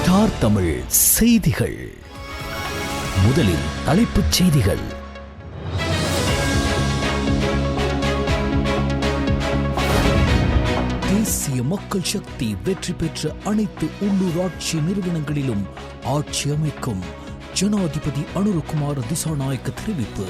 Star Tamil செய்திகள். முதலில் தலைப்புச் செய்திகள். தேசிய மக்கள் சக்தி வெற்றி பெற்ற அனைத்து உள்ளூராட்சி நிறுவனங்களிலும் ஆட்சி அமைக்கும் ஜனாதிபதி அனுரகுமார திசாநாயக்க தெரிவிப்பு.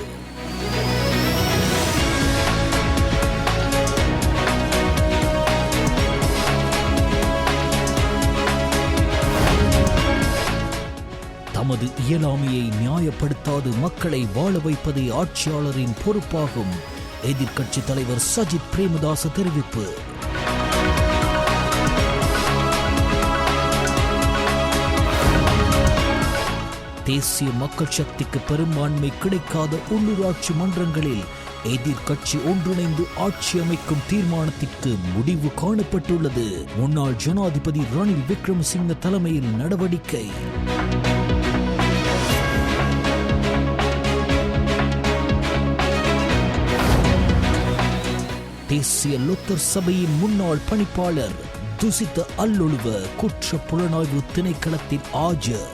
தமது இயலாமையை நியாயப்படுத்தாது மக்களை வாழ வைப்பதே ஆட்சியாளரின் பொறுப்பாகும். எதிர்க்கட்சி தலைவர் சஜித் பிரேமதாச தெரிவிப்பு. தேசிய மக்கள் சக்திக்கு பெரும்பான்மை கிடைக்காத உள்ளூராட்சி மன்றங்களில் எதிர்க்கட்சி ஒன்றிணைந்து ஆட்சி அமைக்கும் தீர்மானத்திற்கு முடிவு காணப்பட்டுள்ளது. முன்னாள் ஜனாதிபதி ரணில் விக்ரமசிங்க தலைமையில் நடவடிக்கை. தேசிய லொத்தர் சபையின் முன்னாள் பணிப்பாளர் துசித்த அல்லொழுவ குற்ற புலனாய்வு திணைக்களத்தின் ஆஜர்.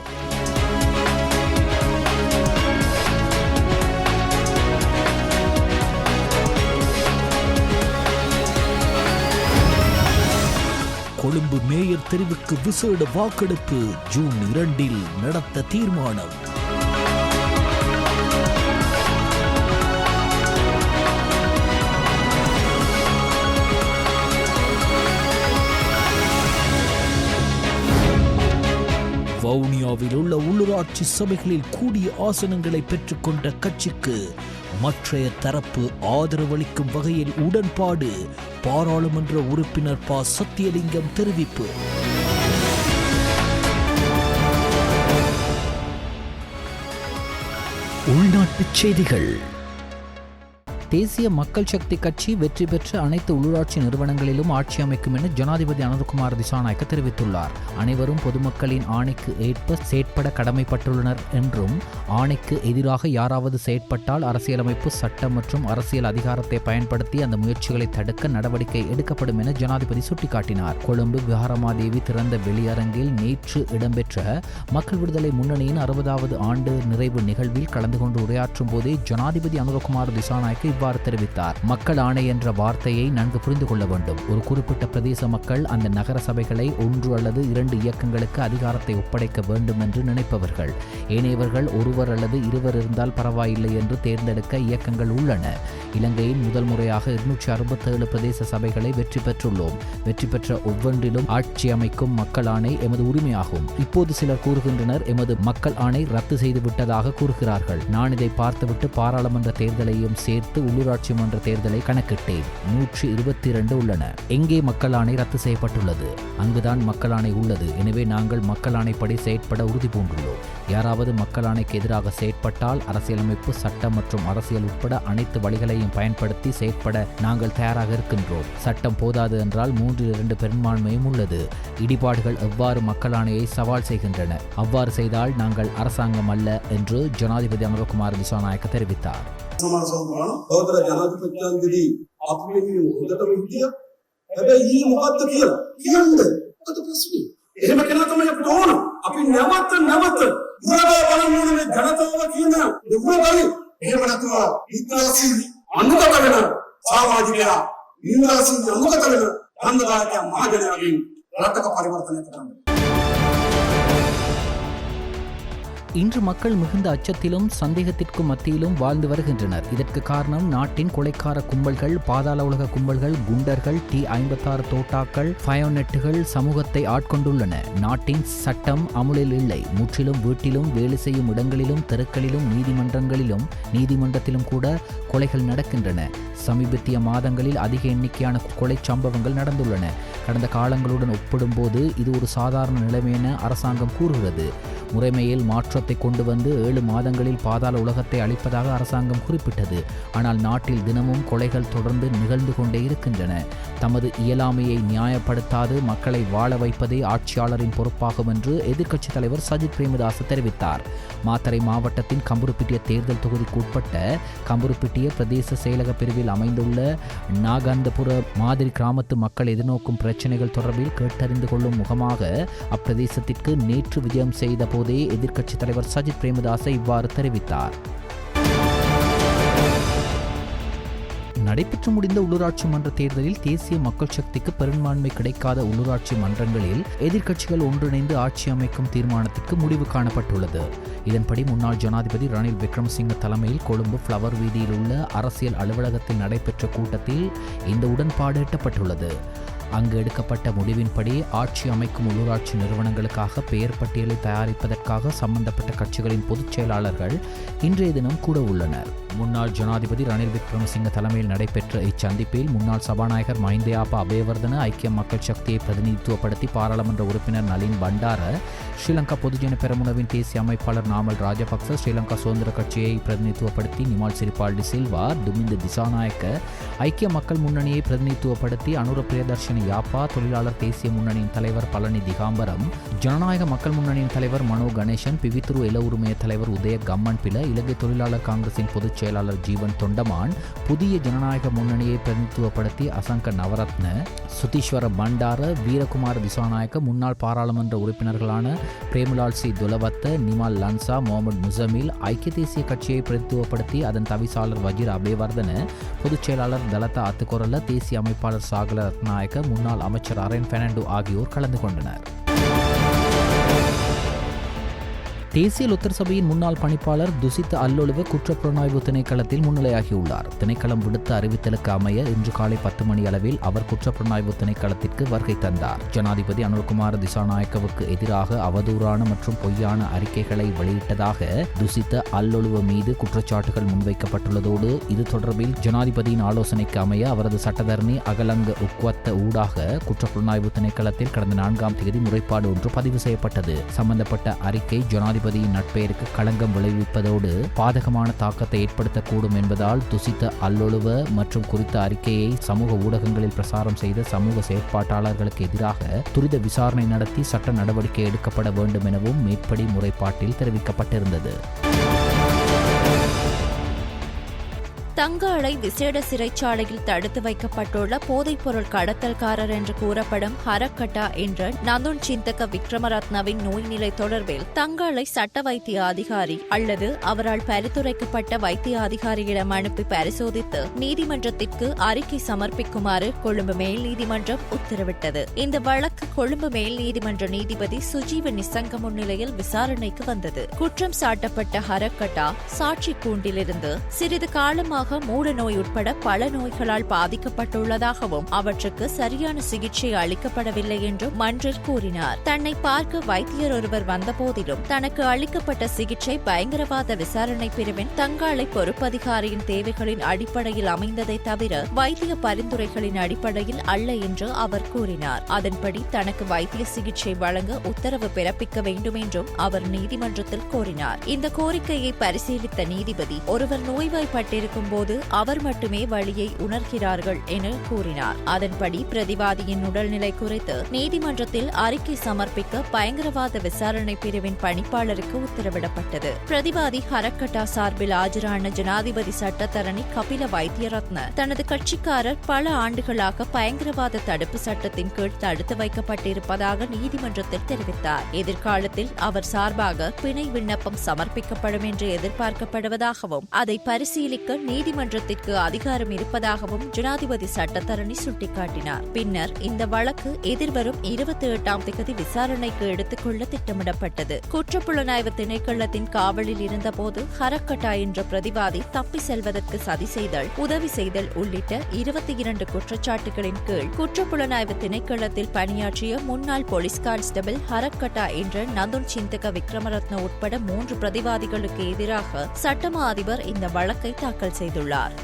கொழும்பு மேயர் தெரிவுக்கு விசேட வாக்கெடுப்பு ஜூன் 2 நடத்த தீர்மானம். வவுனியாவில் உள்ள உள்ளூராட்சி சபைகளில் கூடிய ஆசனங்களை பெற்றுக்கொண்ட கட்சிக்கு மற்றைய தரப்பு ஆதரவளிக்கும் வகையில் உடன்பாடு. பாராளுமன்ற உறுப்பினர் ப. சத்தியலிங்கம் தெரிவிப்பு. உள்நாட்டுச் செய்திகள். தேசிய மக்கள் சக்தி கட்சி வெற்றி பெற்ற அனைத்து உள்ளூராட்சி நிறுவனங்களிலும் ஆட்சி அமைக்கும் என ஜனாதிபதி அனுரகுமார திசாநாயக்க தெரிவித்துள்ளார். அனைவரும் பொதுமக்களின் ஆணைக்கு ஏற்ப செயற்பட கடமைப்பட்டுள்ளனர் என்றும், ஆணைக்கு எதிராக யாராவது செயற்பட்டால் அரசியலமைப்பு சட்டம் மற்றும் அரசியல் அதிகாரத்தை பயன்படுத்தி அந்த முயற்சிகளை தடுக்க நடவடிக்கை எடுக்கப்படும் என ஜனாதிபதி சுட்டிக்காட்டினார். கொழும்பு விஹாரமாதேவி திறந்த வெளியரங்கில் நேற்று இடம்பெற்ற மக்கள் விடுதலை முன்னணியின் 60வது ஆண்டு நிறைவு நிகழ்வில் கலந்து கொண்டு உரையாற்றும் போதே ஜனாதிபதி அனுரகுமார திசாநாயக்க தெரிவித்தார். மக்கள் ஆணை என்ற வார்த்தையை நன்கு புரிந்து கொள்ள வேண்டும். ஒரு குறிப்பிட்ட பிரதேச மக்கள் அந்த நகர சபைகளை 1 அல்லது 2 இயக்கங்களுக்கு அதிகாரத்தை ஒப்படைக்க வேண்டும் என்று நினைப்பவர்கள். ஏனையவர்கள் ஒருவர் அல்லது இருவர் இருந்தால் பரவாயில்லை என்று தேர்ந்தெடுக்க இயக்கங்கள் உள்ளன. இலங்கையின் முதல் முறையாக 267 பிரதேச சபைகளை வெற்றி பெற்றுள்ளோம். வெற்றி பெற்ற ஒவ்வொன்றிலும் ஆட்சி அமைக்கும் மக்கள் ஆணை எமது உரிமையாகும். இப்போது சிலர் கூறுகின்றனர் எமது மக்கள் ஆணை ரத்து செய்து விட்டதாக கூறுகிறார்கள். நான் இதை பார்த்துவிட்டு பாராளுமன்ற தேர்தலையும் சேர்த்து உள்ளூராட்சி மன்ற தேர்தலை கணக்கிட்டேன். 122 உள்ளன. எங்கே மக்கள் ஆணை ரத்து செய்யப்பட்டுள்ளது? அங்குதான் மக்கள் ஆணை உள்ளது. எனவே நாங்கள் மக்கள் ஆணைப்படி செயற்பட உறுதி பூண்டுள்ளோம். யாராவது மக்கள் ஆணைக்கு எதிராக செயற்பட்டால் அரசியலமைப்பு சட்டம் மற்றும் அரசியல் உட்பட அனைத்து வழிகளையும் பயன்படுத்தி செயற்பட நாங்கள் தயாராக இருக்கின்றோம். சட்டம் போதாது என்றால் 3/2 பெரும்பான்மையும் உள்ளது. இடிபாடுகள் எவ்வாறு மக்கள் ஆணையை சவால் செய்கின்றன? அவ்வாறு செய்தால் நாங்கள் அரசாங்கம் அல்ல என்று ஜனாதிபதி அனுரகுமார திசாநாயக்க தெரிவித்தார். බෞද්ධ ජනාධිපත්‍යන්දී අපි වෙනුවෙන් හොඳටම හිටියා. හැබැයි ඊ මොකක්ද කියලා කියන්නේ අද ප්‍රශ්නේ. එහෙම කෙනා තමයි අපිට ඕන. අපි නැවත ඉරවා බලන්න ඕනේ මේ ජනතාව කියන දෙවොලයි. එහෙම නැතුව ඉතිහාසී අනුගත වෙන සමාජිකයා ඉන්ද්‍රාසී අනුගත වෙන අන්ධකාරය මහජනයාගෙන් රටක පරිවර්තනය කරන්න. இன்று மக்கள் மிகுந்த அச்சத்திலும் சந்தேகத்திற்கும் மத்தியிலும் வாழ்ந்து வருகின்றனர். இதற்கு காரணம் நாட்டின் கொலைக்கார கும்பல்கள், பாதாள உலக கும்பல்கள், குண்டர்கள், T-56 தோட்டாக்கள், ஃபயோனெட்டுகள் சமூகத்தை ஆட்கொண்டுள்ளன. நாட்டின் சட்டம் அமுலில் இல்லை. முற்றிலும் வீட்டிலும், வேலை செய்யும் இடங்களிலும், தெருக்களிலும், நீதிமன்றத்திலும் கூட கொலைகள் நடக்கின்றன. சமீபத்திய மாதங்களில் அதிக எண்ணிக்கையான கொலை சம்பவங்கள் நடந்துள்ளன. கடந்த காலங்களுடன் ஒப்பிடும்போது இது ஒரு சாதாரண நிலைமை என அரசாங்கம் கூறுகிறது. முறைமையில் மாற்ற சட்டத்தை கொண்டு வந்து 7 மாதங்களில் பாதாள உலகத்தை அளிப்பதாக அரசாங்கம் குறிப்பிட்டது. ஆனால் நாட்டில் தினமும் கொலைகள் தொடர்ந்து நிகழ்ந்து கொண்டே இருக்கின்றன. தமது இயலாமையை நியாயப்படுத்தாது மக்களை வாழ வைப்பதே ஆட்சியாளரின் பொறுப்பாகும் என்று எதிர்க்கட்சித் தலைவர் சஜித் பிரேமதாச தெரிவித்தார். மாத்தறை மாவட்டத்தின் கம்புருப்பிட்டிய தேர்தல் தொகுதிக்கு உட்பட்ட கம்புருப்பிட்டிய பிரதேச செயலக பிரிவில் அமைந்துள்ள நாகந்தபுர மாதிரி கிராமத்து மக்கள் எதிர்நோக்கும் பிரச்சினைகள் தொடர்பில் கேட்டறிந்து கொள்ளும் முகமாக அப்பிரதேசத்திற்கு நேற்று விஜயம் செய்த போதே எதிர்க்கட்சித் தலைவர் சஜித் பிரேமதாச இவ்வாறு தெரிவித்தார். நடைபெற்று முடிந்த உள்ளூராட்சி மன்ற தேர்தலில் தேசிய மக்கள் சக்திக்கு பெரும்பான்மை கிடைக்காத உள்ளூராட்சி மன்றங்களில் எதிர்க்கட்சிகள் ஒன்றிணைந்து ஆட்சி அமைக்கும் தீர்மானத்திற்கு முடிவு காணப்பட்டுள்ளது. இதன்படி முன்னாள் ஜனாதிபதி ரணில் விக்ரமசிங்க தலைமையில் கொழும்பு ஃப்ளவர் வீதியில் உள்ள அரசியல் அலுவலகத்தில் நடைபெற்ற கூட்டத்தில் இந்த உடன்பாடு எட்டப்பட்டுள்ளது. அங்கு எடுக்கப்பட்ட முடிவின்படி ஆட்சி அமைக்கும் உள்ளூராட்சி நிறுவனங்களுக்காக பெயர் பட்டியலை தயாரிப்பதற்காக சம்பந்தப்பட்ட கட்சிகளின் பொதுச் செயலாளர்கள் இன்றைய தினம் கூட உள்ளனர். முன்னாள் ஜனாதிபதி ரணில் விக்ரமசிங்க தலைமையில் நடைபெற்ற இச்சந்திப்பில் முன்னாள் சபாநாயகர் மஹிந்தயாப்பா அபேவர்தன, ஐக்கிய மக்கள் சக்தியை பிரதிநிதித்துவப்படுத்தி பாராளுமன்ற உறுப்பினர் நளின் பண்டார, ஸ்ரீலங்கா பொதுஜன பெரமுனவின் தேசிய அமைப்பாளர் நாமல் ராஜபக்ச, ஸ்ரீலங்கா சுதந்திர கட்சியை பிரதிநிதித்துவப்படுத்தி நிமால் சிறிபால் சில்வா, துமிந்த திசாநாயக்க, ஐக்கிய மக்கள் முன்னணியை பிரதிநிதித்துவப்படுத்தி அனுர பிரியதர்ஷினி யாப்பா, தொழிலாளர் தேசிய முன்னணியின் தலைவர் பழனி திகாம்பரம், ஜனநாயக மக்கள் முன்னணியின் தலைவர் மனோ கணேசன், பிவித்துரு எல உரிமைய தலைவர் உதய கம்மன்பில, இலங்கை தொழிலாளர் காங்கிரசின் பொதுச் செயலாளர் ஜீவன் தொண்டமான், புதிய ஜனநாயக முன்னணியை பிரதிநிதித்துவப்படுத்தி அசங்க நவரத்ன, சுதீஸ்வர பண்டார, வீரகுமார் திசாநாயக்க, முன்னாள் பாராளுமன்ற உறுப்பினர்களான பிரேமலால் சி துலவத்த, நிமால் லன்சா, முகமது முசமில், ஐக்கிய தேசிய கட்சியை பிரதிநிதித்துவப்படுத்தி அதன் தவிசாளர் வஜீர் அபேவர்தன, பொதுச் செயலாளர் தலதா அத்துக்கொரல்ல, தேசிய அமைப்பாளர் சாகல ரத்நாயக்க, முன்னாள் அமைச்சர் அரேன் பெர்னாண்டோ ஆகியோர் கலந்து கொண்டனர். தேசிய லொத்தர் சபையின் முன்னாள் பணிப்பாளர் துசித்த அல்லொழுவ குற்றப்புலனாய்வு திணைக்களத்தில் முன்னிலையாகியுள்ளார். திணைக்களம் விடுத்த அறிவித்தலுக்கு அமைய இன்று காலை 10 மணி அளவில் அவர் குற்றப்புலனாய்வு திணைக்களத்திற்கு வருகை தந்தார். ஜனாதிபதி அனுரகுமார திசாநாயக்கவுக்கு எதிராக அவதூறான மற்றும் பொய்யான அறிக்கைகளை வெளியிட்டதாக துசித்த அல்லொழுவ மீது குற்றச்சாட்டுகள் முன்வைக்கப்பட்டுள்ளதோடு இது தொடர்பில் ஜனாதிபதியின் ஆலோசனைக்கு அமைய அவரது சட்டத்தரணி அகலங்க உக்வத்த ஊடாக குற்றப்புலனாய்வு திணைக்களத்தில் கடந்த 4ஆம் தேதி முறைப்பாடு ஒன்று பதிவு செய்யப்பட்டது. சம்பந்தப்பட்ட அறிக்கை ஜனாதிபதியின் நட்பெயருக்கு களங்கம் விளைவிப்பதோடு பாதகமான தாக்கத்தை ஏற்படுத்தக்கூடும் என்பதால் துசித்த அல்லொழுவ மற்றும் குறித்த அறிக்கையை சமூக ஊடகங்களில் பிரசாரம் செய்த சமூக செயற்பாட்டாளர்களுக்கு எதிராக துரித விசாரணை நடத்தி சட்ட நடவடிக்கை எடுக்கப்பட வேண்டும் எனவும் மேற்படி முறைப்பாட்டில் தெரிவிக்கப்பட்டிருந்தது. தங்காளை விசேட சிறைச்சாலையில் தடுத்து வைக்கப்பட்டுள்ள போதைப்பொருள் கடத்தல்காரர் என்று கூறப்படும் ஹரக்கட்டா என்ற நந்துன் சிந்தக விக்ரமரத்னவின் நோய்நிலை தொடர்பில் தங்காளை சட்ட வைத்திய அதிகாரி அல்லது அவரால் பரிந்துரைக்கப்பட்ட வைத்திய அதிகாரியிடம் அனுப்பி பரிசோதித்து நீதிமன்றத்திற்கு அறிக்கை சமர்ப்பிக்குமாறு கொழும்பு மேல் நீதிமன்றம் உத்தரவிட்டது. இந்த வழக்கு கொழும்பு மேல் நீதிமன்ற நீதிபதி சுஜீவ நிசங்க முன்னிலையில் விசாரணைக்கு வந்தது. குற்றம் சாட்டப்பட்ட ஹரக்கட்டா சாட்சி கூண்டிலிருந்து சிறிது காலமாக மூட நோய் உட்பட பல நோய்களால் பாதிக்கப்பட்டுள்ளதாகவும் அவற்றுக்கு சரியான சிகிச்சை அளிக்கப்படவில்லை என்றும் மன்றில் கூறினார். தன்னை பார்க்க வைத்தியர் ஒருவர் வந்தபோதிலும் தனக்கு அளிக்கப்பட்ட சிகிச்சை பயங்கரவாத விசாரணை பிரிவின் தங்காளை பொறுப்பதிகாரியின் தேவைகளின் அடிப்படையில் அமைந்ததை தவிர வைத்திய பரிந்துரைகளின் அடிப்படையில் அல்ல என்று அவர் கூறினார். அதன்படி தனக்கு வைத்திய சிகிச்சை வழங்க உத்தரவு பிறப்பிக்க வேண்டும் என்றும் அவர் நீதிமன்றத்தில் கோரினார். இந்த கோரிக்கையை பரிசீலித்த நீதிபதி ஒருவர் நோய்வாய்ப்பட்டிருக்கும் போது அவர் மட்டுமே வலியை உணர்கிறார்கள் என கூறினார். அதன்படி பிரதிவாதியின் உடல்நிலை குறித்து நீதிமன்றத்தில் அறிக்கை சமர்ப்பிக்க பயங்கரவாத விசாரணை பிரிவின் பணிப்பாளருக்கு உத்தரவிடப்பட்டது. பிரதிவாதி ஹரக்கட்டா சார்பில் ஆஜரான ஜனாதிபதி சட்டத்தரணி கபில வைத்தியரத்ன தனது கட்சிக்காரர் பல ஆண்டுகளாக பயங்கரவாத தடுப்பு சட்டத்தின் கீழ் தடுத்து வைக்கப்பட்டிருப்பதாக நீதிமன்றத்தில் தெரிவித்தார். எதிர்காலத்தில் அவர் சார்பாக பிணை விண்ணப்பம் சமர்ப்பிக்கப்படும் என்று எதிர்பார்க்கப்படுவதாகவும் அதை பரிசீலிக்க நீதிமன்றத்திற்கு அதிகாரம் இருப்பதாகவும் ஜனாதிபதி சட்டத்தரணி சுட்டிக்காட்டினார். பின்னர் இந்த வழக்கு எதிர்வரும் 28ஆம் தேதி விசாரணைக்கு எடுத்துக்கொள்ள திட்டமிடப்பட்டது. குற்றப்புலனாய்வு திணைக்களத்தின் காவலில் இருந்தபோது ஹரக்கட்டா என்ற பிரதிவாதி தப்பி செல்வதற்கு சதி செய்தல், உதவி செய்தல் உள்ளிட்ட 22 குற்றச்சாட்டுகளின் கீழ் குற்றப்புலனாய்வு திணைக்களத்தில் பணியாற்றிய முன்னாள் போலீஸ் கான்ஸ்டபிள் ஹரக்கட்டா என்ற நந்துன் சிந்தக விக்ரமரத்ன உட்பட 3 பிரதிவாதிகளுக்கு எதிராக சட்டமா அதிபர் இந்த வழக்கை தாக்கல் செய்துள்ளார்.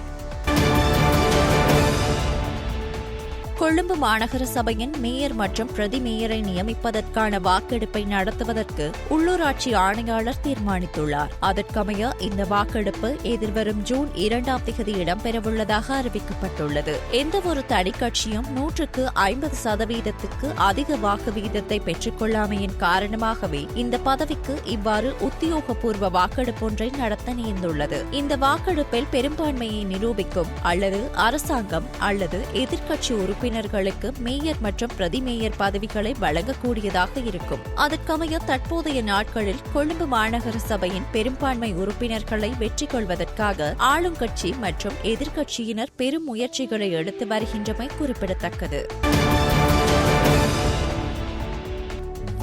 கொழும்பு மாநகர சபையின் மேயர் மற்றும் பிரதி மேயரை நியமிப்பதற்கான வாக்கெடுப்பை நடத்துவதற்கு உள்ளூராட்சி ஆணையாளர் தீர்மானித்துள்ளார். அதற்கமைய இந்த வாக்கெடுப்பு எதிர்வரும் ஜூன் 2ஆம் தேதி இடம்பெறவுள்ளதாக அறிவிக்கப்பட்டுள்ளது. எந்தவொரு தனி கட்சியும் 150% அதிக வாக்கு விகிதத்தை பெற்றுக்கொள்ளாமையின் காரணமாகவே இந்த பதவிக்கு இவ்வாறு உத்தியோகபூர்வ வாக்கெடுப்பு ஒன்றை நடத்த நேர்ந்துள்ளது. இந்த வாக்கெடுப்பில் பெரும்பான்மையை நிரூபிக்கும் அல்லது அரசாங்கம் அல்லது எதிர்க்கட்சி உறுப்பினர்களுக்கு மேயர் மற்றும் பிரதி மேயர் பதவிகளை வழங்கக்கூடியதாக இருக்கும். அதற்கமைய தற்போதைய நாட்களில் கொழும்பு மாநகர சபையின் பெரும்பான்மை உறுப்பினர்களை வெற்றி கொள்வதற்காக ஆளும் கட்சி மற்றும் எதிர்க்கட்சியினர் பெரும் முயற்சிகளை எடுத்து வருகின்றமை குறிப்பிடத்தக்கது.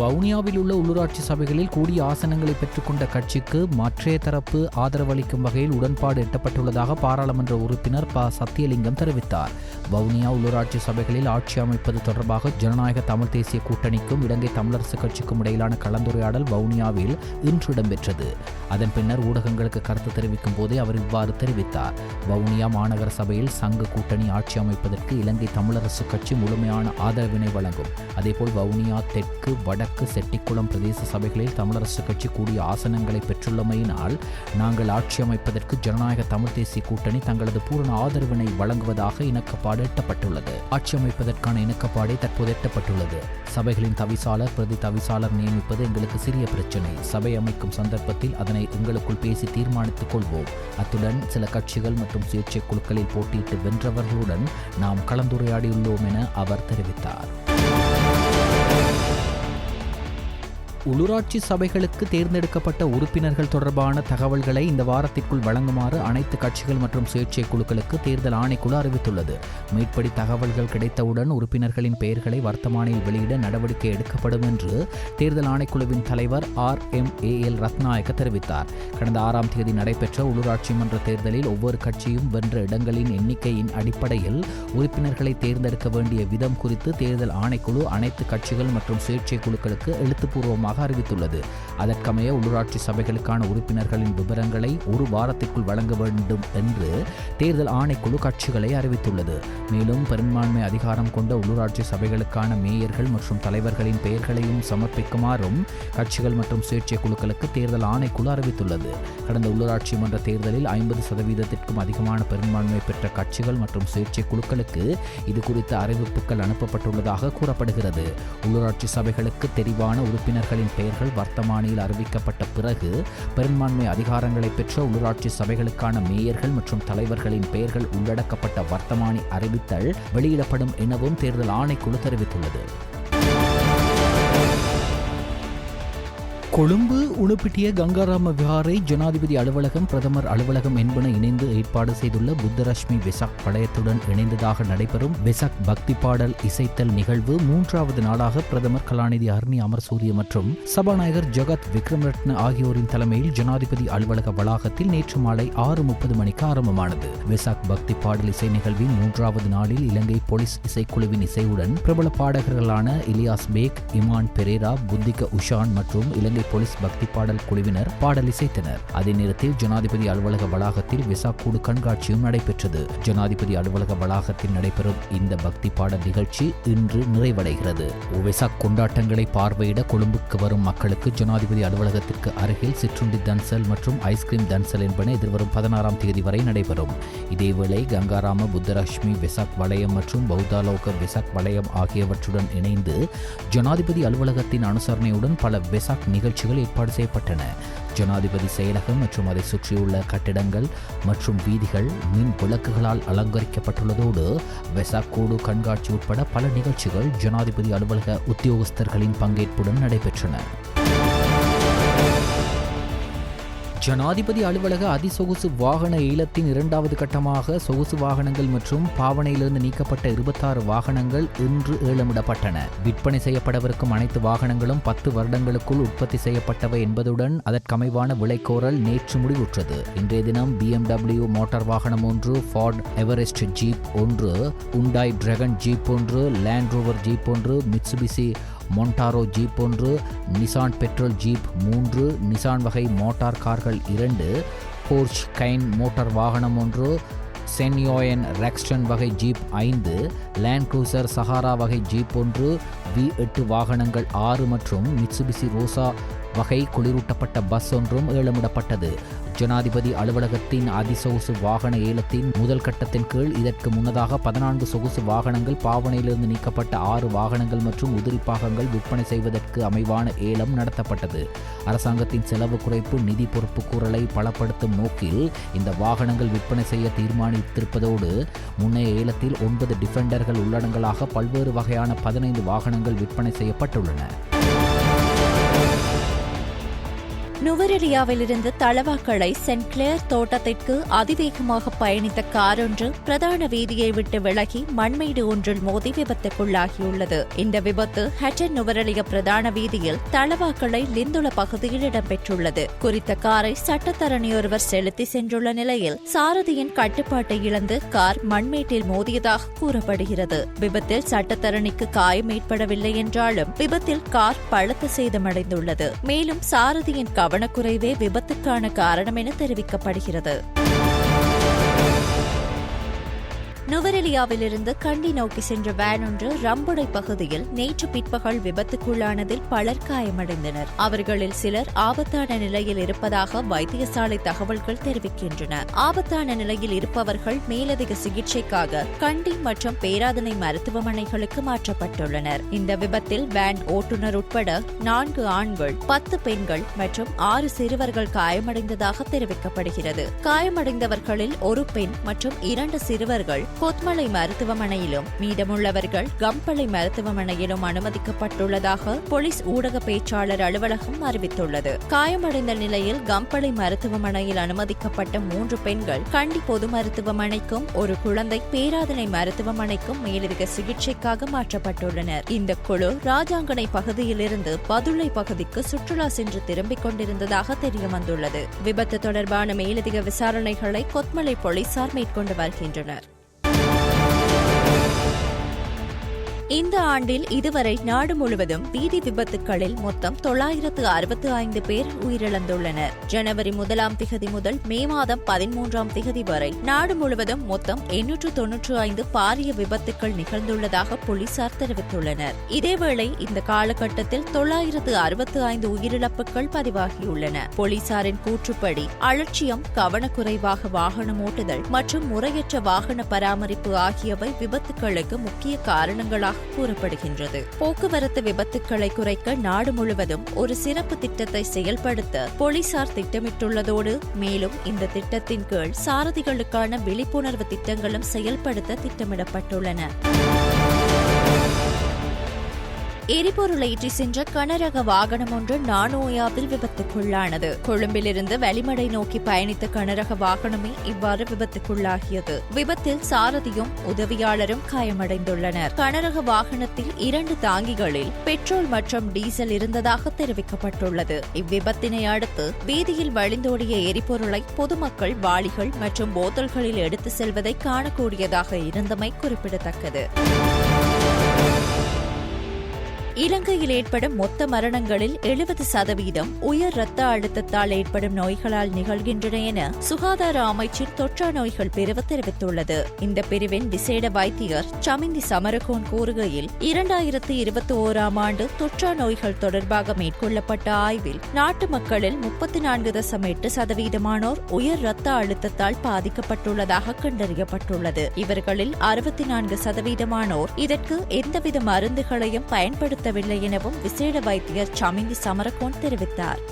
வவுனியாவில் உள்ள உள்ளூராட்சி சபைகளில் கூடிய ஆசனங்களை பெற்றுக்கொண்ட கட்சிக்கு மற்றைய தரப்பு ஆதரவளிக்கும் வகையில் உடன்பாடு எட்டப்பட்டுள்ளதாக பாராளுமன்ற உறுப்பினர் ப. சத்தியலிங்கம் தெரிவித்தார். வவுனியா உள்ளூராட்சி சபைகளில் ஆட்சி அமைப்பது தொடர்பாக ஜனநாயக தமிழ் தேசிய கூட்டணிக்கும் இலங்கை தமிழரசு கட்சிக்கும் இடையிலான கலந்துரையாடல் வவுனியாவில் இன்று இடம்பெற்றது. அதன் பின்னர் ஊடகங்களுக்கு கருத்து தெரிவிக்கும் போதே அவர் இவ்வாறு தெரிவித்தார். வவுனியா மாநகர சபையில் சங்க கூட்டணி ஆட்சி அமைப்பதற்கு இலங்கை தமிழரசு கட்சி முழுமையான ஆதரவினை வழங்கும். அதேபோல் வவுனியா தெற்கு வடக்கு செட்டிக்குளம் பிரதேச சபைகளில் தமிழரசு கட்சி கூடிய ஆசனங்களை பெற்றுள்ளமையினால் நாங்கள் ஆட்சி அமைப்பதற்கு ஜனநாயக தமிழ் தேசிய கூட்டணி தங்களது பூரண ஆதரவினை வழங்குவதாக இணக்கப்பாடு எட்டப்பட்டுள்ளது. ஆட்சி அமைப்பதற்கான இணக்கப்பாடை தற்போது எட்டப்பட்டுள்ளது. சபைகளின் தவிசாளர் பிரதி தவிசாளர் நியமிப்பது எங்களுக்கு சிறிய பிரச்சினை. சபை அமைக்கும் சந்தர்ப்பத்தில் அதனை எங்களுக்குள் பேசி தீர்மானித்துக் கொள்வோம். அத்துடன் சில கட்சிகள் மற்றும் சுயேட்சை குழுக்களில் போட்டியிட்டு வென்றவர்களுடன் நாம் கலந்துரையாடியுள்ளோம் என அவர் தெரிவித்தார். உள்ளூராட்சி சபைகளுக்கு தேர்ந்தெடுக்கப்பட்ட உறுப்பினர்கள் தொடர்பான தகவல்களை இந்த வாரத்திற்குள் வழங்குமாறு அனைத்து கட்சிகள் மற்றும் சுயேட்சை குழுக்களுக்கு தேர்தல் ஆணைக்குழு அறிவித்துள்ளது. மேற்படி தகவல்கள் கிடைத்தவுடன் உறுப்பினர்களின் பெயர்களை வர்த்தமானியில் வெளியிட நடவடிக்கை எடுக்கப்படும் என்று தேர்தல் ஆணைக்குழுவின் தலைவர் RMAL ரத்நாயக்க தெரிவித்தார். கடந்த 6ஆம் தேதி நடைபெற்ற உள்ளூராட்சி மன்ற தேர்தலில் ஒவ்வொரு கட்சியும் வென்ற இடங்களின் எண்ணிக்கையின் அடிப்படையில் உறுப்பினர்களை தேர்ந்தெடுக்க வேண்டிய விதம் குறித்து தேர்தல் ஆணைக்குழு அனைத்து கட்சிகள் மற்றும் சுயேட்சை குழுக்களுக்கு எழுத்துப்பூர்வமாக அறிவித்துள்ளது. அதற்கமைய உள்ளூராட்சி சபைகளுக்கான உறுப்பினர்களின் விவரங்களை ஒரு வாரத்திற்குள் வழங்க வேண்டும் என்று தேர்தல் ஆணைக்குழு கட்சிகளை அறிவித்துள்ளது. மேலும் பெரும்பான்மை அதிகாரம் கொண்ட உள்ளூராட்சி சபைகளுக்கான மேயர்கள் மற்றும் தலைவர்களின் பெயர்களையும் சமர்ப்பிக்குமாறும் கட்சிகள் மற்றும் சுயேட்சை குழுக்களுக்கு தேர்தல் ஆணைக்குழு அறிவித்துள்ளது. கடந்த உள்ளூராட்சி மன்ற தேர்தலில் 50%க்கும் அதிகமான பெரும்பான்மை பெற்ற கட்சிகள் மற்றும் சுயேட்சை குழுக்களுக்கு இது குறித்த அறிவிப்புகள் அனுப்பப்பட்டுள்ளதாக கூறப்படுகிறது. உள்ளூராட்சி சபைகளுக்கு தெரிவான உறுப்பினர்களின் பெயர்கள் வர்த்தமானியில் அறிவிக்கப்பட்ட பிறகு பெரும்பான்மை அதிகாரங்களை பெற்ற உள்ளூராட்சி சபைகளுக்கான மேயர்கள் மற்றும் தலைவர்களின் பெயர்கள் உள்ளடக்கப்பட்ட வர்த்தமானி அறிவித்தல் வெளியிடப்படும் எனவும் தேர்தல் ஆணைக்குழு தெரிவித்துள்ளது. கொழும்பு உணுப்பிட்டிய கங்காராம விஹாரை ஜனாதிபதி அலுவலகம் பிரதமர் அலுவலகம் என்பன இணைந்து ஏற்பாடு செய்துள்ள புத்தரஷ்மி வெசாக் படையத்துடன் இணைந்ததாக நடைபெறும் வெசாக் பக்தி பாடல் இசைத்தல் நிகழ்வு 3வது நாளாக பிரதமர் கலாநிதி அர்னி அமர்சூரிய மற்றும் சபாநாயகர் ஜகத் விக்ரமரட்ன ஆகியோரின் தலைமையில் ஜனாதிபதி அலுவலக வளாகத்தில் நேற்று மாலை 6:30 மணிக்கு ஆரம்பமானது. வெசாக் பக்தி பாடல் இசை நிகழ்வின் 3வது நாளில் இலங்கை போலீஸ் இசைக்குழுவின் இசையுடன் பிரபல பாடகர்களான இலியாஸ் பேக், இமான் பெரேரா, புத்திக உஷான் மற்றும் இலங்கை போலீஸ் பக்தி பாடல் குழுவினர் பாடல் இசைத்தனர். அதே நேரத்தில் ஜனாதிபதி அலுவலக வளாகத்தில் வெசாக் கூடு கண்காட்சியும் நடைபெற்றது. ஜனாதிபதி அலுவலக வளாகத்தில் நடைபெறும் இந்த பக்தி பாடல் நிகழ்ச்சி இன்று நிறைவடைகிறது. வெசாக் கொண்டாட்டங்களை பார்வையிட கொழும்புக்கு வரும் மக்களுக்கு ஜனாதிபதி அலுவலகத்திற்கு அருகில் சிற்றுண்டி தன்சல் மற்றும் ஐஸ்கிரீம் தன்சல் என்பன எதிர்வரும் 16ஆம் தேதி வரை நடைபெறும். இதேவேளை கங்காராம புத்தரஷ்மி வெசாக் வலயம் மற்றும் பௌத்தாலோக வெசாக் வலயம் ஆகியவற்றுடன் இணைந்து ஜனாதிபதி அலுவலகத்தின் அனுசரணையுடன் பல வெசாக் நிகழ்ச்சிகள் ஏற்பாடு செய்யப்பட்டன. ஜனாதிபதி செயலகம் மற்றும் அதை சுற்றியுள்ள கட்டிடங்கள் மற்றும் வீதிகள் மின் விளக்குகளால் அலங்கரிக்கப்பட்டுள்ளதோடு வெசாக் கூடு கண்காட்சி உட்பட பல நிகழ்ச்சிகள் ஜனாதிபதி அலுவலக உத்தியோகஸ்தர்களின் பங்கேற்புடன் நடைபெற்றன. ஜனாதிபதி அலுவலக அதிசொகுசு வாகன ஏலத்தின் 2வது கட்டமாக சொகுசு வாகனங்கள் மற்றும் பாவனையிலிருந்து நீக்கப்பட்ட 26 வாகனங்கள் இன்று ஏலமிடப்பட்டன. விற்பனை செய்யப்படவிருக்கும் அனைத்து வாகனங்களும் 10 வருடங்களுக்குள் உற்பத்தி செய்யப்பட்டவை என்பதுடன் அதற்கமைவான விலைக்கோரல் நேற்று முடிவுற்றது. இன்றைய தினம் BMW மோட்டார் வாகனம் 1, ஃபார்ட் Everest jeep 1, Hyundai dragon jeep 1, land rover jeep 1, Mitsubishi Montero jeep 1, Nissan Patrol jeep 3, Nissan வகை மோட்டார் கார்கள் 2, போர்ஷ் கைன் மோட்டார் வாகனம் 1, சென்யோயன் ரெக்ஸ்டன் வகை ஜீப் 5, லேண்ட் க்ரூசர் சஹாரா வகை ஜீப் 1, V8 வாகனங்கள் 6 மற்றும் மிட்சுபிசி ரோசா வகை குளிரூட்டப்பட்ட பஸ் ஒன்றும் ஏலமிடப்பட்டது. ஜனாதிபதி அலுவலகத்தின் அதிசொகுசு வாகன ஏலத்தின் முதல் கட்டத்தின் கீழ் இதற்கு முன்னதாக 14 சொகுசு வாகனங்கள், பாவனையிலிருந்து நீக்கப்பட்ட 6 வாகனங்கள் மற்றும் உதிரி பாகங்கள் விற்பனை செய்வதற்கு அமைவான ஏலம் நடத்தப்பட்டது. அரசாங்கத்தின் செலவு குறைப்பு நிதி பொறுப்பு கூறலை பலப்படுத்தும் நோக்கில் இந்த வாகனங்கள் விற்பனை செய்ய தீர்மானித்திருப்பதோடு முன்னைய ஏலத்தில் 9 டிஃபெண்டர்கள் உள்ளடங்கலாக பல்வேறு வகையான 15 வாகனங்கள் விற்பனை செய்யப்பட்டுள்ளன. நுவரெலியாவிலிருந்து தளவாக்களை சென்ட் கிளேர் தோட்டத்திற்கு அதிவேகமாக பயணித்த கார் ஒன்று பிரதான வீதியை விட்டு விலகி மண்மேடு ஒன்றில் மோதி விபத்துக்குள்ளாகியுள்ளது. இந்த விபத்து ஹட்டன் நுவரெலியா பிரதான வீதியில் தளவாக்களை லிந்துள பகுதியில் இடம்பெற்றுள்ளது. குறித்த காரை சட்டத்தரணியொருவர் செலுத்தி சென்றுள்ள நிலையில் சாரதியின் கட்டுப்பாட்டை இழந்து கார் மண்மேட்டில் மோதியதாக கூறப்படுகிறது. விபத்தில் சட்டத்தரணிக்கு காயம் ஏற்படவில்லை என்றாலும் விபத்தில் கார் பலத்த சேதமடைந்துள்ளது. மேலும் சாரதியின் கவனக்குறைவே விபத்துக்கான காரணம் என தெரிவிக்கப்படுகிறது. நுவரெலியாவிலிருந்து கண்டி நோக்கி சென்ற வேன் ஒன்று ரம்புடை பகுதியில் நேற்று பிற்பகல் விபத்துக்குள்ளானதில் பலர் காயமடைந்தனர். அவர்களில் சிலர் ஆபத்தான நிலையில் இருப்பதாக வைத்தியசாலை தகவல்கள் தெரிவிக்கின்றன. ஆபத்தான நிலையில் இருப்பவர்கள் மேலதிக சிகிச்சைக்காக கண்டி மற்றும் பேராதனை மருத்துவமனைகளுக்கு மாற்றப்பட்டுள்ளனர். இந்த விபத்தில் வேன் ஓட்டுநர் உட்பட 4 ஆண்கள், 10 பெண்கள் மற்றும் 6 சிறுவர்கள் காயமடைந்ததாக தெரிவிக்கப்படுகிறது. காயமடைந்தவர்களில் ஒரு பெண் மற்றும் 2 சிறுவர்கள் கொத்மலை மருத்துவமனையிலும் மீதமுள்ளவர்கள் கம்பளை மருத்துவமனையிலும் அனுமதிக்கப்பட்டுள்ளதாக போலீஸ் ஊடக பேச்சாளர் அலுவலகம் அறிவித்துள்ளது. காயமடைந்த நிலையில் கம்பளை மருத்துவமனையில் அனுமதிக்கப்பட்ட 3 பெண்கள் கண்டி பொது மருத்துவமனைக்கும் ஒரு குழந்தை பேராதனை மருத்துவமனைக்கும் மேலதிக சிகிச்சைக்காக மாற்றப்பட்டுள்ளனர். இந்த குழு ராஜாங்கனை பகுதியிலிருந்து பதுளை பகுதிக்கு சுற்றுலா சென்று திரும்பிக் கொண்டிருந்ததாக தெரியவந்துள்ளது. விபத்து தொடர்பான மேலதிக விசாரணைகளை கொத்மலை போலீசார் மேற்கொண்டு வருகின்றனர். இந்த ஆண்டில் இதுவரை நாடு முழுவதும் வீதி விபத்துகளில் மொத்தம் 965 பேர் உயிரிழந்துள்ளனர். ஜனவரி 1ஆம் திகதி முதல் மே மாதம் 13ஆம் திகதி வரை நாடு முழுவதும் மொத்தம் 895 பாரிய விபத்துக்கள் நிகழ்ந்துள்ளதாக போலீசார் தெரிவித்துள்ளனர். இதேவேளை இந்த காலகட்டத்தில் 965 உயிரிழப்புகள் பதிவாகியுள்ளன. போலீசாரின் கூற்றுப்படி அலட்சியம், கவனக்குறைவாக வாகனம் ஓட்டுதல் மற்றும் முறையற்ற வாகன பராமரிப்பு ஆகியவை விபத்துக்களுக்கு முக்கிய காரணங்களாக கூறப்படுகின்றது. போக்குவரத்து விபத்துக்களை குறைக்க நாடு முழுவதும் ஒரு சிறப்பு திட்டத்தை செயல்படுத்த போலீசார் திட்டமிட்டுள்ளதோடு மேலும் இந்த திட்டத்தின் கீழ் சாரதிகளுக்கான விழிப்புணர்வு திட்டங்களும் செயல்படுத்த திட்டமிடப்பட்டுள்ளன. எரிபொருளை ஏற்றி சென்ற கனரக வாகனம் ஒன்று நானோயாவில் விபத்துக்குள்ளானது. கொழும்பிலிருந்து வெளிமடை நோக்கி பயணித்த கனரக வாகனமே இவ்வாறு விபத்துக்குள்ளாகியது. விபத்தில் சாரதியும் உதவியாளரும் காயமடைந்துள்ளனர். கனரக வாகனத்தில் 2 தாங்கிகளில் பெட்ரோல் மற்றும் டீசல் இருந்ததாக தெரிவிக்கப்பட்டுள்ளது. இவ்விபத்தினை அடுத்து வீதியில் வழிந்தோடிய எரிபொருளை பொதுமக்கள் வாளிகள் மற்றும் போத்தல்களில் எடுத்து செல்வதை காணக்கூடியதாக இருந்தமை குறிப்பிடத்தக்கது. இலங்கையில் ஏற்படும் மொத்த மரணங்களில் 70% உயர் இரத்த அழுத்தத்தால் ஏற்படும் நோய்களால் நிகழ்கின்றன என சுகாதார அமைச்சின் தொற்றா நோய்கள் பிரிவு தெரிவித்துள்ளது. இந்த பிரிவின் விசேட வைத்தியர் சமிந்தி சமரகோன் கூறுகையில் 2021ஆம் ஆண்டு தொற்றா நோய்கள் தொடர்பாக மேற்கொள்ளப்பட்ட ஆய்வில் நாட்டு மக்களில் 34.8% உயர் இரத்த அழுத்தத்தால் பாதிக்கப்பட்டுள்ளதாக கண்டறியப்பட்டுள்ளது. இவர்களில் 64% இதற்கு எந்தவித மருந்துகளையும் பயன்படுத்த எனவும் விசேட வைத்தியர் சமிந்தி சமரகோன் தெரிவித்தார்.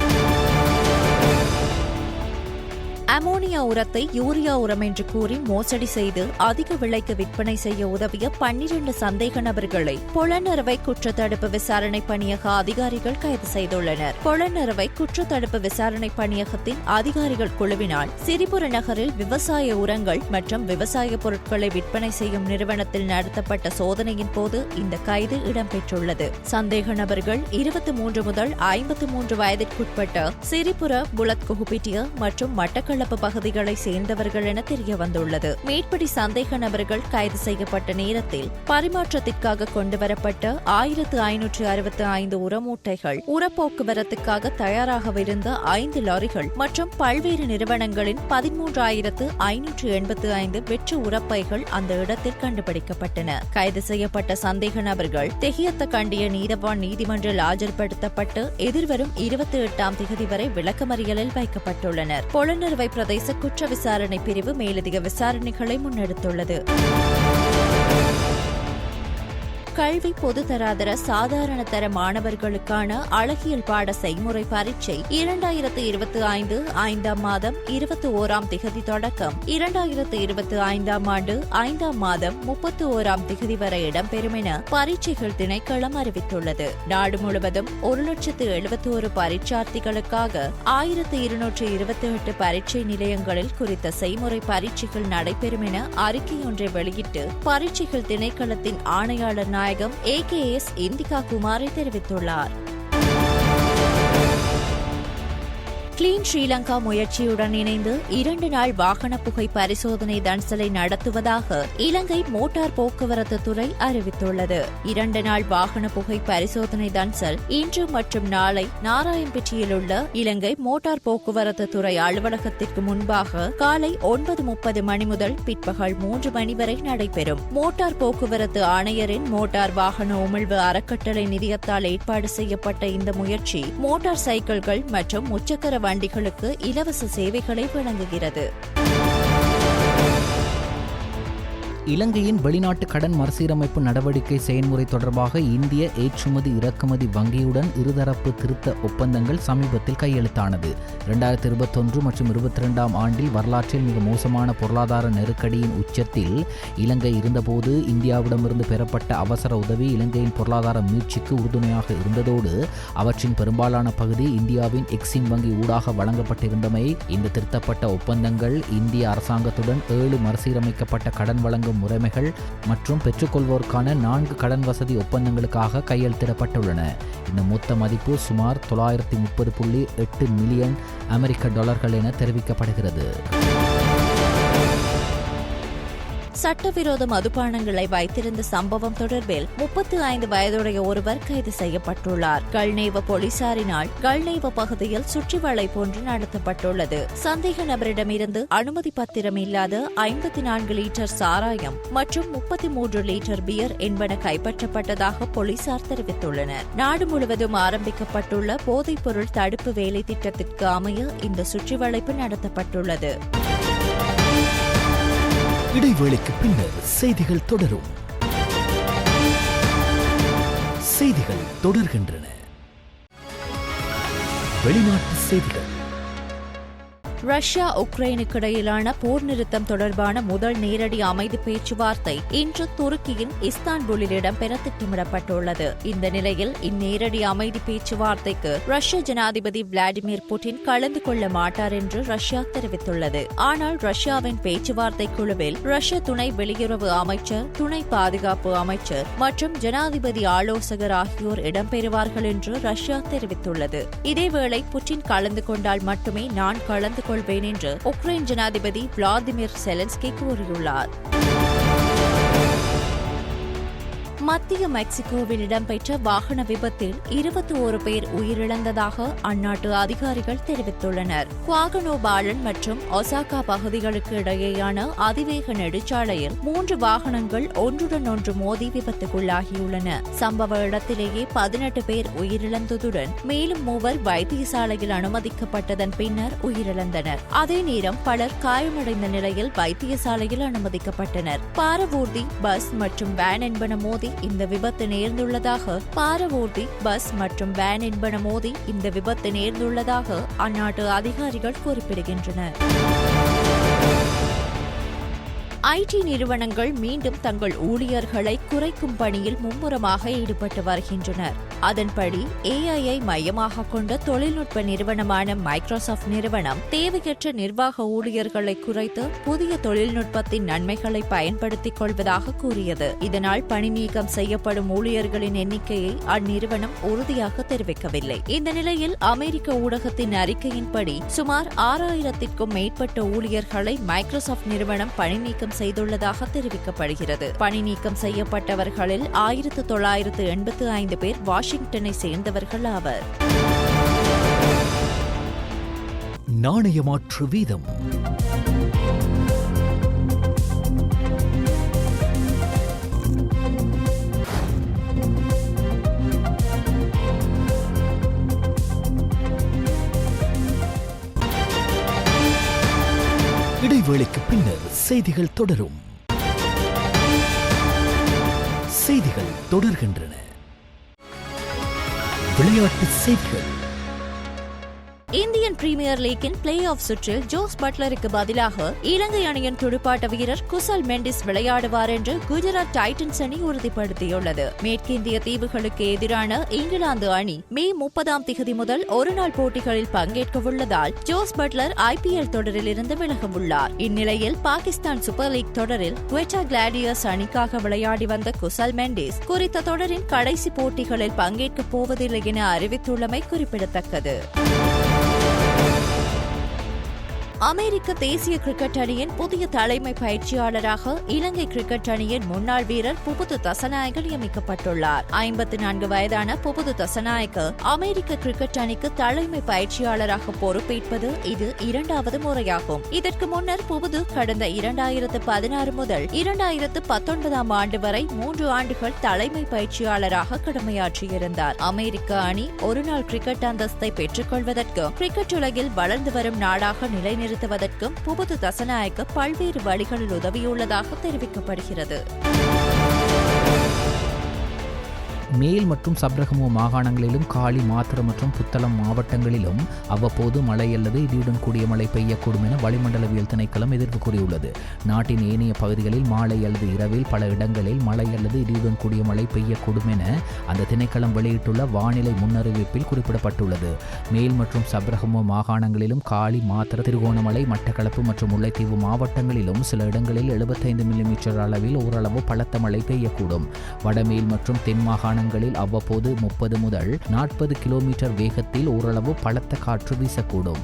அமோனியா உரத்தை யூரியா உரம் என்று கூறி மோசடி செய்து அதிக விலைக்கு விற்பனை செய்ய உதவிய 12 சந்தேக நபர்களை பொலன்னறுவை குற்றத்தடுப்பு விசாரணை பணியக அதிகாரிகள் கைது செய்துள்ளனர். பொலன்னறுவை குற்றத்தடுப்பு விசாரணை பணியகத்தின் அதிகாரிகள் குழுவினால் சிரிபுர நகரில் விவசாய உரங்கள் மற்றும் விவசாய பொருட்களை விற்பனை செய்யும் நிறுவனத்தில் நடத்தப்பட்ட சோதனையின் போது இந்த கைது இடம்பெற்றுள்ளது. சந்தேக நபர்கள் 23 முதல் 53 வயதிற்குட்பட்ட சிரிபுர புலத் குஹுபிட்டிய மற்றும் மட்டக்களப்பு மட்டக்களப்பு பகுதிகளை சேர்ந்தவர்கள் என தெரியவந்துள்ளது. மேற்படி சந்தேக நபர்கள் கைது செய்யப்பட்ட நேரத்தில் பரிமாற்றத்திற்காக கொண்டுவரப்பட்ட 1565 உரமூட்டைகள், உரப்போக்குவரத்துக்காக தயாராகவிருந்த 5 லாரிகள் மற்றும் பல்வேறு நிறுவனங்களின் 13,585 வெற்று உரப்பைகள் அந்த இடத்தில் கண்டுபிடிக்கப்பட்டன. கைது செய்யப்பட்ட சந்தேக நபர்கள் தெஹியத்த கண்டிய நீதவான் நீதிமன்றில் ஆஜர்படுத்தப்பட்டு எதிர்வரும் 28ஆம் தேதி வரை விளக்கமறியலில் வைக்கப்பட்டுள்ளனர். பொலனறுவை பிரதேச குற்ற விசாரணை பிரிவு மேலதிக விசாரணைகளை முன்னெடுத்துள்ளது. கல்வி பொதுதராதர சாதாரண தர மாணவர்களுக்கான அழகியல் பாட செய்முறை பரீட்சை 2025 5ஆம் மாதம் 21ஆம் திகதி தொடக்கம் 2025ஆம் ஆண்டு 5ஆம் மாதம் 31ஆம் திகதி வரை இடம்பெறும் என பரீட்சைகள் திணைக்களம் அறிவித்துள்ளது. நாடு முழுவதும் 1,71,000 பரீட்சார்த்திகளுக்காக 1,228 பரீட்சை நிலையங்களில் குறித்த செய்முறை பரீட்சைகள் நடைபெறும் என அறிக்கையொன்றை வெளியிட்டு பரீட்சைகள் திணைக்களத்தின் ஆணையாளர் நாயகம் AKS இந்திகா குமாரை தெரிவித்துள்ளார். கிளீன் ஸ்ரீலங்கா முயற்சியுடன் இணைந்து 2 நாள் வாகன புகை பரிசோதனை தன்சலை நடத்துவதாக இலங்கை மோட்டார் போக்குவரத்து துறை அறிவித்துள்ளது. 2 நாள் வாகன புகை பரிசோதனை தன்சல் இன்று மற்றும் நாளை நாராயண்பேட்டையில் உள்ள இலங்கை மோட்டார் போக்குவரத்து துறை அலுவலகத்திற்கு முன்பாக காலை 9:30 மணி முதல் பிற்பகல் 3 மணி வரை நடைபெறும். மோட்டார் போக்குவரத்து ஆணையரின் மோட்டார் வாகன உமிழ்வு அறக்கட்டளை நிதியத்தால் ஏற்பாடு செய்யப்பட்ட இந்த முயற்சி மோட்டார் சைக்கிள்கள் மற்றும் முச்சக்கர வண்டிகளுக்கு இலவச சேவைகளை வழங்குகிறது. இலங்கையின் வெளிநாட்டு கடன் மறுசீரமைப்பு நடவடிக்கை செயல்முறை தொடர்பாக இந்திய ஏற்றுமதி இறக்குமதி வங்கியுடன் இருதரப்பு திருத்த ஒப்பந்தங்கள் சமீபத்தில் கையெழுத்தானது. 2021 மற்றும் 2022ஆம் ஆண்டில் வரலாற்றில் மிக மோசமான பொருளாதார நெருக்கடியின் உச்சத்தில் இலங்கை இருந்தபோது இந்தியாவிடமிருந்து பெறப்பட்ட அவசர உதவி இலங்கையின் பொருளாதார மீட்சிக்கு உறுதுணையாக இருந்ததோடு அவற்றின் பெரும்பாலான பகுதி இந்தியாவின் எக்ஸிம் வங்கி ஊடாக வழங்கப்பட்டிருந்தமை இந்த திருத்தப்பட்ட ஒப்பந்தங்கள் இந்திய அரசாங்கத்துடன் 7 மறுசீரமைக்கப்பட்ட கடன் வழங்கும் முறைமைகள் மற்றும் பெற்றுக்கொள்வோருக்கான 4 கடன் வசதி ஒப்பந்தங்களுக்காக கையெழுத்திடப்பட்டுள்ளன. இந்த மொத்த மதிப்பு சுமார் $930.8 மில்லியன் என தெரிவிக்கப்படுகிறது. சட்டவிரோத மதுபானங்களை வைத்திருந்த சம்பவம் தொடர்பில் 35 வயதுடைய ஒருவர் கைது செய்யப்பட்டுள்ளார். கல்நேவ போலீசாரினால் கல்நேவ பகுதியில் சுற்றி வளைப்பு ஒன்று நடத்தப்பட்டுள்ளது. சந்தேக நபரிடமிருந்து அனுமதி பத்திரம் இல்லாத 54 லிட்டர் சாராயம் மற்றும் 33 லிட்டர் பியர் என்பன கைப்பற்றப்பட்டதாக போலீசார் தெரிவித்துள்ளனர். நாடு முழுவதும் ஆரம்பிக்கப்பட்டுள்ள போதைப்பொருள் தடுப்பு வேலை திட்டத்திற்கு அமைய இந்த சுற்றி வளைப்பு நடத்தப்பட்டுள்ளது. இடைவேளைக்கு பின்னர் செய்திகள் தொடரும். செய்திகள் தொடர்கின்றன. வெளிநாட்டு செய்திகள். ரஷ்யா உக்ரைனுக்கு இடையிலான போர் நிறுத்தம் தொடர்பான முதல் நேரடி அமைதி பேச்சுவார்த்தை இன்று துருக்கியின் இஸ்தான்புலில் இடம்பெற திட்டமிடப்பட்டுள்ளது. இந்த நிலையில் இந்நேரடி அமைதி பேச்சுவார்த்தைக்கு ரஷ்ய ஜனாதிபதி விளாடிமிர் புட்டின் கலந்து கொள்ள மாட்டார் என்று ரஷ்யா தெரிவித்துள்ளது. ஆனால் ரஷ்யாவின் பேச்சுவார்த்தை குழுவில் ரஷ்ய துணை வெளியுறவு அமைச்சர், துணை பாதுகாப்பு அமைச்சர் மற்றும் ஜனாதிபதி ஆலோசகர் ஆகியோர் இடம்பெறுவார்கள் என்று ரஷ்யா தெரிவித்துள்ளது. இதேவேளை புட்டின் கலந்து கொண்டால் மட்டுமே நான் கலந்து கொள்வேன் என்று உக்ரைன் ஜனாதிபதி விளாடிமிர் செலன்ஸ்கி கூறியுள்ளார். மத்திய மெக்சிகோவில் இடம்பெற்ற வாகன விபத்தில் 21 பேர் உயிரிழந்ததாக அந்நாட்டு அதிகாரிகள் தெரிவித்துள்ளனர். குவாகனோபாலன் மற்றும் ஒசாகா பகுதிகளுக்கு இடையேயான அதிவேக நெடுஞ்சாலையில் 3 வாகனங்கள் ஒன்றுடன் ஒன்று மோதி விபத்துக்குள்ளாகியுள்ளன. சம்பவ இடத்திலேயே 18 பேர் உயிரிழந்ததுடன் மேலும் 3 வைத்தியசாலையில் அனுமதிக்கப்பட்டதன் பின்னர் உயிரிழந்தனர். அதே நேரம் பலர் காயமடைந்த நிலையில் வைத்தியசாலையில் அனுமதிக்கப்பட்டனர். பாரவூர்தி பஸ் மற்றும் வேன் என்பன மோதி இந்த விபத்து நேர்ந்துள்ளதாக அந்நாட்டு அதிகாரிகள் குறிப்பிடுகின்றனர். ஐடி நிறுவனங்கள் மீண்டும் தங்கள் ஊழியர்களை குறைக்கும் பணியில் மும்முரமாக ஈடுபட்டு வருகின்றனர். அதன்படி AI-ஐ மையமாக கொண்ட தொழில்நுட்ப நிறுவனமான மைக்ரோசாஃப்ட் நிறுவனம் தேவையற்ற நிர்வாக ஊழியர்களை குறைத்து புதிய தொழில்நுட்பத்தின் நன்மைகளை பயன்படுத்திக் கொள்வதாக கூறியது. இதனால் பணி நீக்கம் செய்யப்படும் ஊழியர்களின் எண்ணிக்கையை அந்நிறுவனம் உறுதியாக தெரிவிக்கவில்லை. இந்த நிலையில் அமெரிக்க ஊடகத்தின் அறிக்கையின்படி சுமார் 6000க்கும் மேற்பட்ட ஊழியர்களை மைக்ரோசாஃப்ட் நிறுவனம் பணி நீக்கம் செய்துள்ளதாக தெரிவிக்கப்படுகிறது. பணி நீக்கம் செய்யப்பட்டவர்களில் 1985 பேர் வாஷிங்டனை சேர்ந்தவர்கள் ஆவர். நாணயமாற்று வீதம். இடைவேளைக்கு பின்னர் செய்திகள் தொடரும். செய்திகள் தொடர்கின்றன. விளையாட்டு செய்திகள். இந்தியன் பிரீமியர் லீக்கின் பிளே ஆஃப் சுற்றில் ஜோஸ் பட்லருக்கு பதிலாக இலங்கை அணியின் துடுப்பாட்ட வீரர் குசல் மெண்டிஸ் விளையாடுவார் என்று குஜராத் டைட்டன்ஸ் அணி உறுதிப்படுத்தியுள்ளது. மேற்கிந்திய தீவுகளுக்கு எதிரான இங்கிலாந்து அணி மே 30 முதல் ஒருநாள் போட்டிகளில் பங்கேற்கவுள்ளதால் ஜோஸ் பட்லர் IPL தொடரில் இருந்து விலகவுள்ளார். இந்நிலையில் பாகிஸ்தான் சூப்பர் லீக் தொடரில் குவெட்டா கிளாடியர்ஸ் அணிக்காக விளையாடி வந்த குசல் மெண்டிஸ் குறித்த தொடரின் கடைசி போட்டிகளில் பங்கேற்கப் போவதில்லை என அறிவித்துள்ளமை குறிப்பிடத்தக்கது. அமெரிக்க தேசிய கிரிக்கெட் அணியின் புதிய தலைமை பயிற்சியாளராக இலங்கை கிரிக்கெட் அணியின் முன்னாள் வீரர் புபுது தசநாயக்க நியமிக்கப்பட்டுள்ளார். 54 வயதான புபுது தசநாயக்க அமெரிக்க கிரிக்கெட் அணிக்கு தலைமை பயிற்சியாளராக பொறுப்பேற்பது இது 2வது முறையாகும். இதற்கு முன்னர் புபுது கடந்த 2016 முதல் 2019 ஆண்டு வரை 3 ஆண்டுகள் தலைமை பயிற்சியாளராக கடமையாற்றியிருந்தார். அமெரிக்க அணி ஒருநாள் கிரிக்கெட் அந்தஸ்தை பெற்றுக் கொள்வதற்கும் கிரிக்கெட் உலகில் வளர்ந்து வரும் நாடாக நிலைநிறுத்துவதற்கும் புபுது தசநாயக்க பல்வேறு வழிகளில் உதவியுள்ளதாக தெரிவிக்கப்படுகிறது. மேல் மற்றும் சப்ரகமு மாகாணங்களிலும் காலி, மாத்திர மற்றும் புத்தளம் மாவட்டங்களிலும் அவ்வப்போது மழை அல்லது இடியுடன் கூடிய மழை பெய்யக்கூடும் என வளிமண்டலவியல் திணைக்களம் எதிர்ப்பு கூறியுள்ளது. நாட்டின் ஏனைய பகுதிகளில் மாலை அல்லது இரவில் பல இடங்களில் மழை அல்லது இடியுடன் கூடிய மழை பெய்யக்கூடும் என அந்த திணைக்களம் வெளியிட்டுள்ள வானிலை முன்னறிவிப்பில் குறிப்பிடப்பட்டுள்ளது. மேல் மற்றும் சப்ரகமு மாகாணங்களிலும் காலி, மாத்திர, திருகோணமலை, மட்டக்களப்பு மற்றும் முல்லைத்தீவு மாவட்டங்களிலும் சில இடங்களில் 75 மில்லிமீட்டர் அளவில் ஓரளவு பலத்த மழை பெய்யக்கூடும். வடமேல் மற்றும் தென் மாகாண அவ்வப்போது 30 முதல் 40 கிலோமீட்டர் வேகத்தில் ஓரளவு பலத்த காற்று வீசக்கூடும்.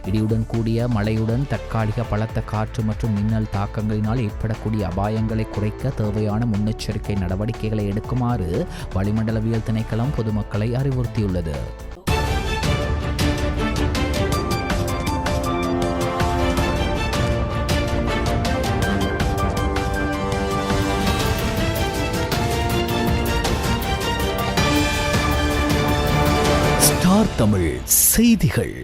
இடியுடன் கூடிய மழையுடன் தற்காலிக பலத்த காற்று மற்றும் மின்னல் தாக்கங்களினால் ஏற்படக்கூடிய அபாயங்களை குறைக்க தேவையான முன்னெச்சரிக்கை நடவடிக்கைகளை எடுக்குமாறு வளிமண்டலவியல் திணைக்களம் பொதுமக்களை அறிவுறுத்தியுள்ளது. தமிழ் செய்திகள்.